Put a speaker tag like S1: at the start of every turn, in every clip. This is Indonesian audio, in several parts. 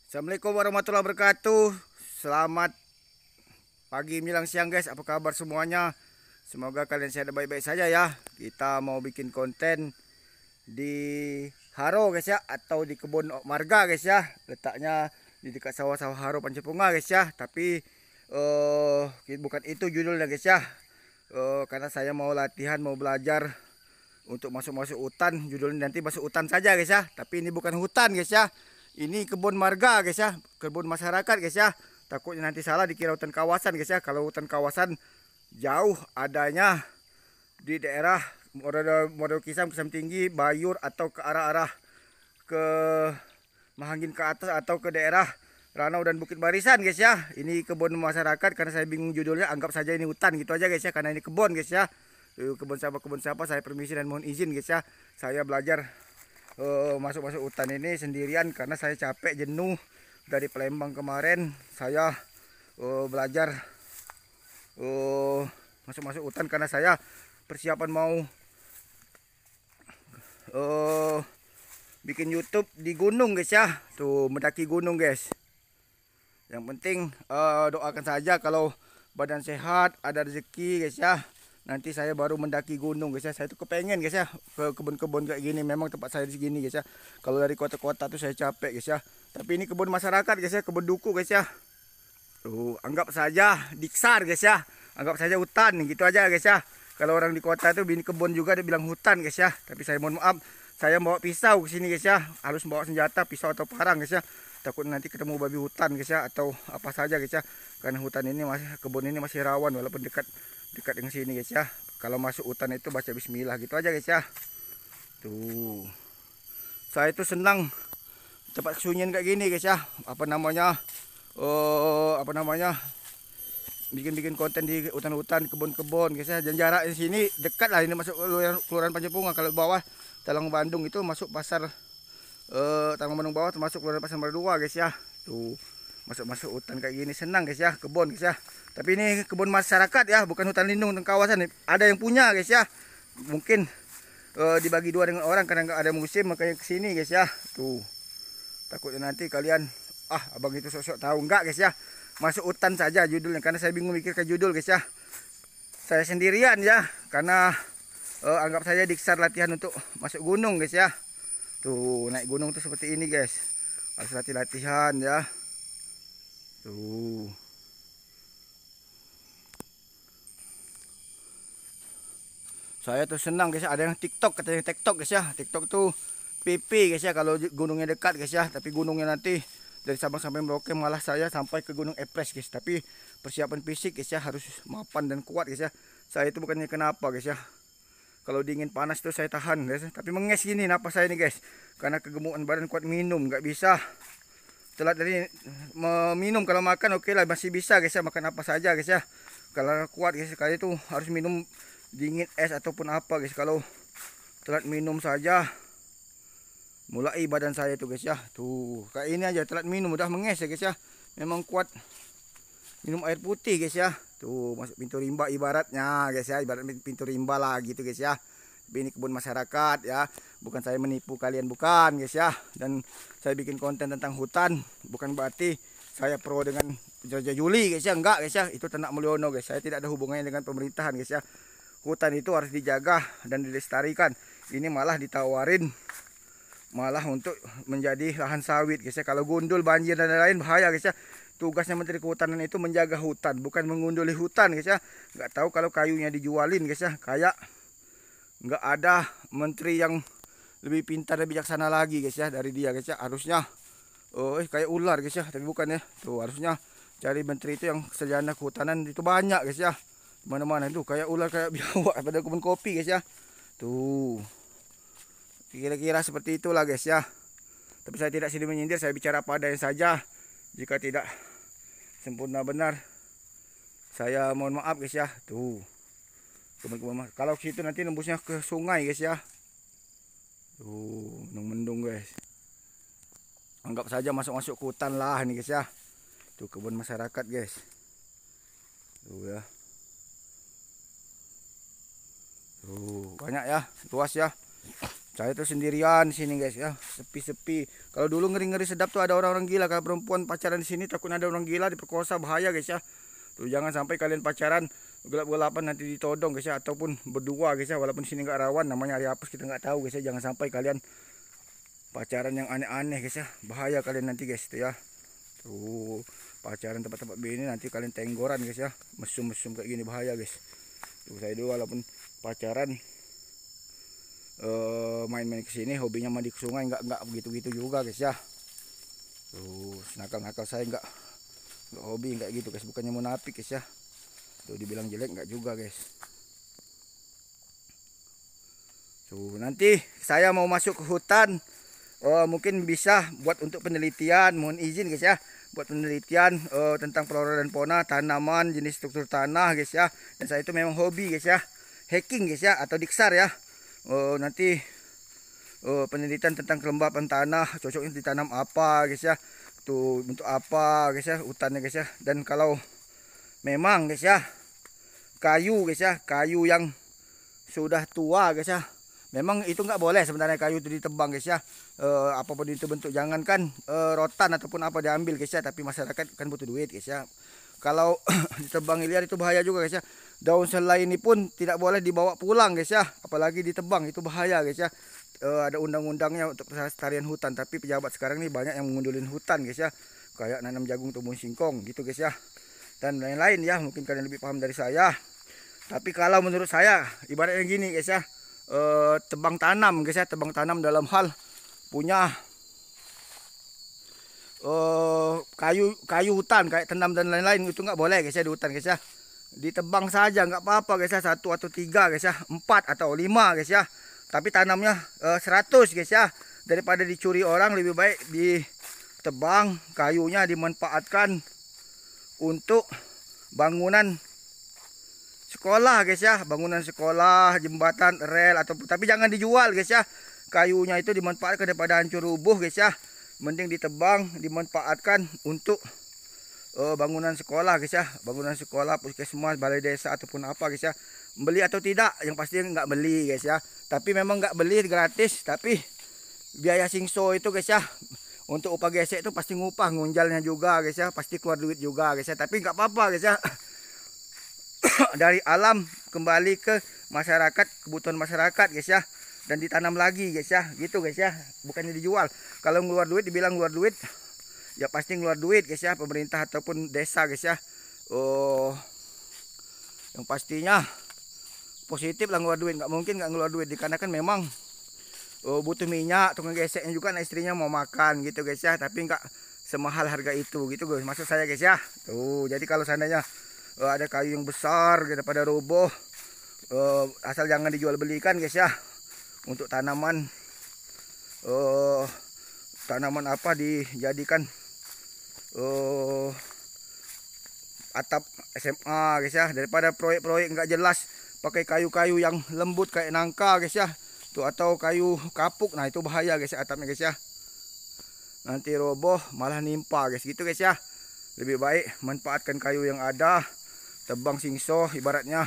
S1: Assalamualaikum warahmatullahi wabarakatuh. Selamat pagi menjelang siang guys. Apa kabar semuanya? Semoga kalian sehat dan baik-baik saja ya. Kita mau bikin konten di Haro guys ya, atau di kebun marga guys ya. Letaknya di dekat sawah-sawah Haro Pancepunga guys ya. Tapi bukan itu judulnya guys ya. Karena saya mau latihan, mau belajar untuk masuk-masuk hutan. Judulnya nanti masuk hutan saja guys ya. Tapi ini bukan hutan guys ya. Ini kebun marga guys ya, kebun masyarakat guys ya. Takutnya nanti salah dikira hutan kawasan guys ya. Kalau hutan kawasan jauh adanya di daerah model Kisam tinggi, Bayur, atau ke arah-arah ke Mahangin ke atas, atau ke daerah Ranau dan Bukit Barisan guys ya. Ini kebun masyarakat, karena saya bingung judulnya, anggap saja ini hutan gitu aja guys ya, karena ini kebun guys ya. Kebun siapa, saya permisi dan mohon izin guys ya. Saya belajar masuk-masuk hutan ini sendirian karena saya capek, jenuh dari Palembang kemarin. Saya belajar masuk-masuk hutan karena saya persiapan mau bikin YouTube di gunung guys ya. Tuh, mendaki gunung guys. Yang penting doakan saja kalau badan sehat, ada rezeki guys ya. Nanti saya baru mendaki gunung guys ya. Saya tuh kepengen guys ya ke kebun-kebun kayak gini. Memang tempat saya di sini guys ya. Kalau dari kota-kota tuh saya capek guys ya. Tapi ini kebun masyarakat guys ya, kebun duku guys ya. Tuh, anggap saja diksar guys ya. Anggap saja hutan gitu aja guys ya. Kalau orang di kota tuh bini kebun juga dia bilang hutan guys ya. Tapi saya mohon maaf, saya bawa pisau ke sini guys ya. Harus bawa senjata, pisau atau parang guys ya. Takut nanti ketemu babi hutan guys ya, atau apa saja guys ya. Karena hutan ini masih, kebun ini masih rawan walaupun dekat dengan sini guys ya. Kalau masuk hutan itu baca bismillah gitu aja guys ya. Tuh, saya itu senang tempat kesunyian kayak gini guys ya. Bikin konten di hutan-hutan, kebun-kebun guys ya. Dan jarak di sini dekat lah, ini masuk kelurahan Pancepunga. Kalau bawah Talang Bandung itu masuk pasar Talang Bandung bawah termasuk kelurahan Pasar Baru 2 guys ya. Tuh, masuk hutan kayak gini senang guys ya, kebun guys ya. Tapi ini kebun masyarakat ya, bukan hutan lindung, hutan kawasan. Ada yang punya guys ya. Mungkin dibagi dua dengan orang karena nggak ada musim, makanya kesini guys ya. Tuh, takutnya nanti kalian abang itu sosok tahu. Enggak guys ya, masuk hutan saja judulnya, karena saya bingung mikir ke judul guys ya. Saya sendirian ya, karena anggap saja diksar latihan untuk masuk gunung guys ya. Tuh, naik gunung tuh seperti ini guys, harus latihan ya. Tuh, saya tuh senang guys ya. Ada yang TikTok, katanya TikTok guys ya. TikTok tuh PP guys ya kalau gunungnya dekat guys ya. Tapi gunungnya nanti dari Sabang sampai Merauke, malah saya sampai ke Gunung Epres guys. Tapi persiapan fisik guys ya harus mapan dan kuat guys ya. Saya itu bukannya kenapa guys ya, kalau dingin panas tuh saya tahan guys. Tapi menges gini napas saya nih guys, karena kegemukan badan, kuat minum nggak bisa telat dari minum. Kalau makan oke lah, masih bisa guys ya, makan apa saja guys ya. Kalau kuat guys sekali itu harus minum dingin, es ataupun apa guys. Kalau telat minum saja mulai badan saya itu guys ya. Tuh, kayak ini aja telat minum udah menges ya guys ya. Memang kuat minum air putih guys ya. Tuh, masuk pintu rimba ibaratnya guys ya, ibarat pintu rimba lah gitu guys ya. Tapi ini kebun masyarakat ya, bukan saya menipu kalian, bukan guys ya. Dan saya bikin konten tentang hutan, bukan berarti saya pro dengan Jaja Juli guys ya, enggak guys ya. Itu Ternak Mulyono guys, saya tidak ada hubungannya dengan pemerintahan guys ya. Hutan itu harus dijaga dan dilestarikan. Ini malah ditawarin malah untuk menjadi lahan sawit guys ya. Kalau gundul, banjir dan lain-lain bahaya guys ya. Tugasnya Menteri Kehutanan itu menjaga hutan, bukan mengunduli hutan guys ya. Nggak tahu kalau kayunya dijualin guys ya. Kayak nggak ada menteri yang lebih pintar dan bijaksana lagi guys ya dari dia guys ya. Harusnya kayak ular guys ya, tapi bukan ya. Tuh, harusnya cari menteri itu yang sarjana kehutanan itu banyak guys ya. Mana-mana itu kayak ular, kayak biawak pada kebun kopi guys ya. Tuh, kira-kira seperti itulah guys ya. Tapi saya tidak sini menyindir, saya bicara apa adanya saja. Jika tidak sempurna benar, saya mohon maaf guys ya. Tuh, kebun-kebun, kalau situ nanti nembusnya ke sungai guys ya. Tuh, mendung guys. Anggap saja masuk-masuk ke hutan lah ini guys ya. Tuh, kebun masyarakat guys. Tuh ya. Tuh, banyak ya, luas ya. Saya tuh sendirian di sini guys ya, sepi-sepi. Kalau dulu ngeri-ngeri sedap tuh ada orang-orang gila. Kalau perempuan pacaran di sini takut ada orang gila diperkosa, bahaya guys ya. Tuh jangan sampai kalian pacaran gelap-gelapan nanti ditodong guys ya, ataupun berdua guys ya. Walaupun di sini nggak rawan, namanya hari hapus kita nggak tahu guys ya. Jangan sampai kalian pacaran yang aneh-aneh guys ya. Bahaya kalian nanti guys tuh ya. Tuh pacaran tempat-tempat begini nanti kalian tenggoran guys ya. Mesum-mesum kayak gini bahaya guys. Tuh saya dulu walaupun pacaran main-main ke sini hobinya mandi ke sungai, nggak begitu-gitu juga guys ya. Tuh nakal-nakal saya nggak hobi nggak gitu guys, bukannya munafik guys ya. Tuh dibilang jelek nggak juga guys. Tuh nanti saya mau masuk ke hutan, mungkin bisa buat untuk penelitian, mohon izin guys ya, buat penelitian tentang flora dan fauna, tanaman, jenis struktur tanah guys ya. Dan saya itu memang hobi guys ya, hacking guys ya, atau diksar ya. Nanti penelitian tentang kelembapan tanah, cocoknya ditanam apa guys ya, tuh untuk apa guys ya hutannya guys ya. Dan kalau memang guys ya kayu guys ya, kayu yang sudah tua guys ya, memang itu nggak boleh sebenarnya kayu itu ditebang guys ya. Apapun itu bentuk, jangankan rotan ataupun apa diambil guys ya, tapi masyarakat kan butuh duit guys ya. Kalau ditebang liar itu bahaya juga guys ya. Daun selai ini pun tidak boleh dibawa pulang guys ya, apalagi ditebang, itu bahaya guys ya. Ada undang-undangnya untuk pelestarian hutan, tapi pejabat sekarang ini banyak yang mengundulin hutan guys ya, kayak nanam jagung tumbuh singkong gitu guys ya, dan lain-lain ya. Mungkin kalian lebih paham dari saya, tapi kalau menurut saya ibaratnya gini guys ya, tebang tanam guys ya, tebang tanam dalam hal punya kayu hutan kayak tendam dan lain-lain, itu nggak boleh guys ya di hutan guys ya. Ditebang saja nggak apa-apa guys ya, 1 atau 3 guys ya, 4 atau 5 guys ya, tapi tanamnya 100 guys ya. Daripada dicuri orang, lebih baik ditebang, kayunya dimanfaatkan untuk bangunan sekolah guys ya, bangunan sekolah, jembatan, rel, atau tapi jangan dijual guys ya. Kayunya itu dimanfaatkan daripada hancur rubuh guys ya, mending ditebang, dimanfaatkan untuk bangunan sekolah guys ya, bangunan sekolah, puskesmas, balai desa ataupun apa guys ya. Beli atau tidak, yang pasti nggak beli guys ya. Tapi memang nggak beli gratis, tapi biaya singso itu guys ya, untuk upah gesek itu pasti ngupah, ngunjalnya juga guys ya, pasti keluar duit juga guys ya. Tapi nggak apa-apa guys ya. Dari alam kembali ke masyarakat, kebutuhan masyarakat guys ya, dan ditanam lagi guys ya, gitu guys ya, bukannya dijual. Kalau ngeluar duit, dibilang ngeluar duit, ya pasti ngeluar duit guys ya, pemerintah ataupun desa guys ya. Yang pastinya positif lah ngeluar duit, nggak mungkin nggak ngeluar duit, dikarenakan memang butuh minyak, tukang geseknya juga, nah istrinya mau makan gitu guys ya, tapi nggak semahal harga itu gitu guys, maksud saya guys ya. Tuh jadi kalau seandainya ada kayu yang besar daripada roboh, asal jangan dijual belikan guys ya. Untuk tanaman tanaman apa dijadikan atap SMA guys ya, daripada proyek-proyek nggak jelas pakai kayu-kayu yang lembut kayak nangka guys ya tuh, atau kayu kapuk, nah itu bahaya guys ya atapnya guys ya, nanti roboh malah nimpa guys gitu guys ya. Lebih baik manfaatkan kayu yang ada, tebang singso ibaratnya.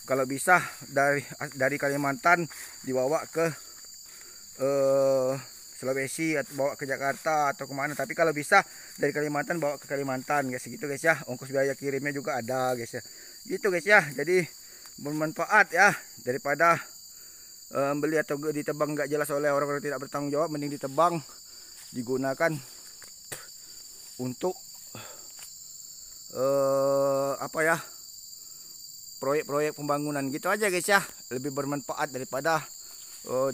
S1: Kalau bisa dari Kalimantan dibawa ke Sulawesi atau bawa ke Jakarta atau kemana, tapi kalau bisa dari Kalimantan bawa ke Kalimantan guys, gitu guys ya. Ongkos biaya kirimnya juga ada guys ya, gitu guys ya. Jadi bermanfaat ya, daripada beli atau ditebang nggak jelas oleh orang-orang tidak bertanggung jawab, mending ditebang, digunakan untuk apa ya, proyek-proyek pembangunan gitu aja guys ya, lebih bermanfaat daripada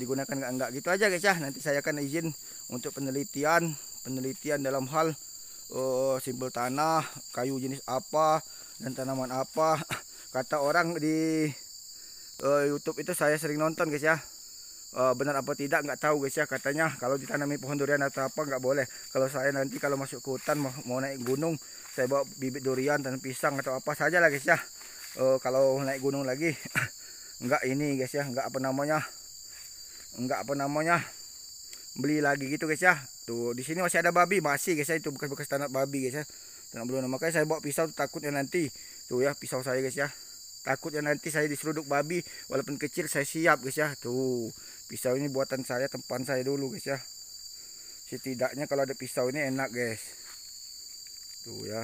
S1: digunakan enggak gitu aja guys ya. Nanti saya akan izin untuk penelitian dalam hal simbol tanah, kayu jenis apa dan tanaman apa. Kata orang di YouTube itu saya sering nonton guys ya, benar apa tidak nggak tahu guys ya. Katanya kalau ditanami pohon durian atau apa nggak boleh. Kalau saya nanti kalau masuk ke hutan mau naik gunung, saya bawa bibit durian dan pisang atau apa saja lah guys ya. Kalau naik gunung lagi nggak ini guys ya, nggak apa namanya beli lagi gitu guys ya. Tuh di sini masih ada babi, masih guys ya, itu bekas-bekas tanah babi guys ya, tanah belum. Makanya saya bawa pisau, takutnya nanti tuh ya pisau saya guys ya, takutnya nanti saya diseruduk babi, walaupun kecil saya siap guys ya. Tuh Pisau ini buatan saya, tempat saya dulu guys ya. Setidaknya kalau ada pisau ini enak guys. Tuh ya.